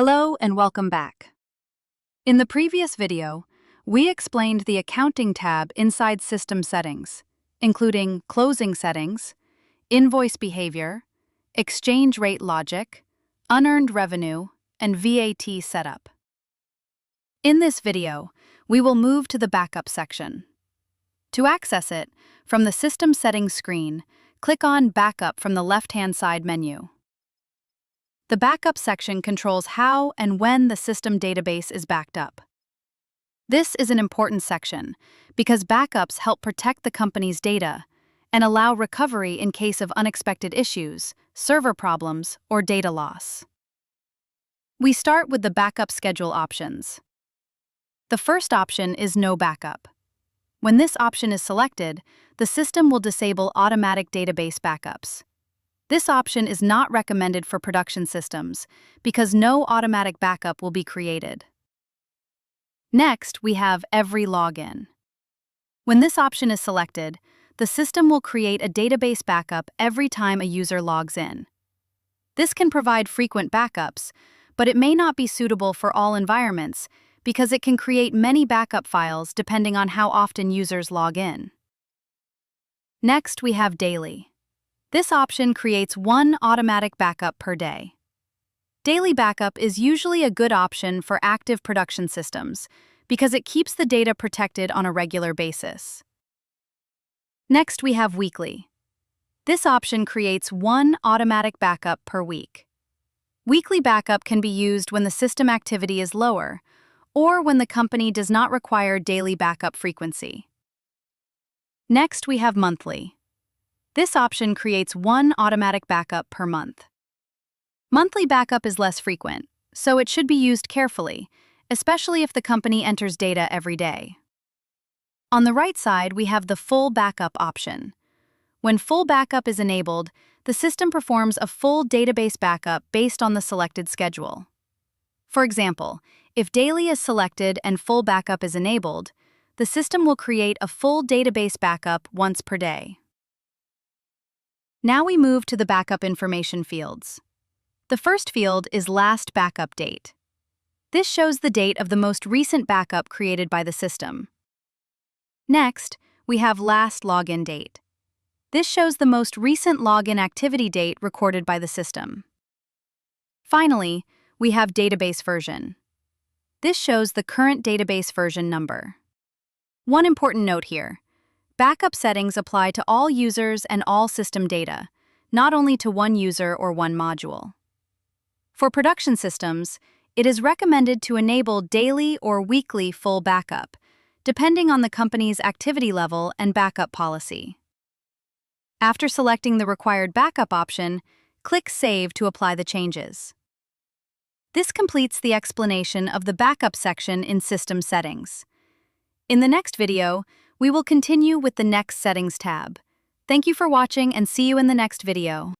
Hello and welcome back. In the previous video, we explained the Accounting tab inside System Settings, including Closing Settings, Invoice Behavior, Exchange Rate Logic, Unearned Revenue, and VAT Setup. In this video, we will move to the Backup section. To access it, from the System Settings screen, click on Backup from the left-hand side menu. The Backup section controls how and when the system database is backed up. This is an important section because backups help protect the company's data and allow recovery in case of unexpected issues, server problems, or data loss. We start with the backup schedule options. The first option is No Backup. When this option is selected, the system will disable automatic database backups. This option is not recommended for production systems because no automatic backup will be created. Next, we have Every Login. When this option is selected, the system will create a database backup every time a user logs in. This can provide frequent backups, but it may not be suitable for all environments because it can create many backup files depending on how often users log in. Next, we have Daily. This option creates one automatic backup per day. Daily backup is usually a good option for active production systems because it keeps the data protected on a regular basis. Next, we have Weekly. This option creates one automatic backup per week. Weekly backup can be used when the system activity is lower or when the company does not require daily backup frequency. Next, we have Monthly. This option creates one automatic backup per month. Monthly backup is less frequent, so it should be used carefully, especially if the company enters data every day. On the right side, we have the Full Backup option. When Full Backup is enabled, the system performs a full database backup based on the selected schedule. For example, if Daily is selected and Full Backup is enabled, the system will create a full database backup once per day. Now we move to the backup information fields. The first field is Last Backup Date. This shows the date of the most recent backup created by the system. Next, we have Last Login Date. This shows the most recent login activity date recorded by the system. Finally, we have Database Version. This shows the current database version number. One important note here. Backup settings apply to all users and all system data, not only to one user or one module. For production systems, it is recommended to enable daily or weekly full backup, depending on the company's activity level and backup policy. After selecting the required backup option, click Save to apply the changes. This completes the explanation of the backup section in System Settings. In the next video, we will continue with the next Settings tab. Thank you for watching and see you in the next video.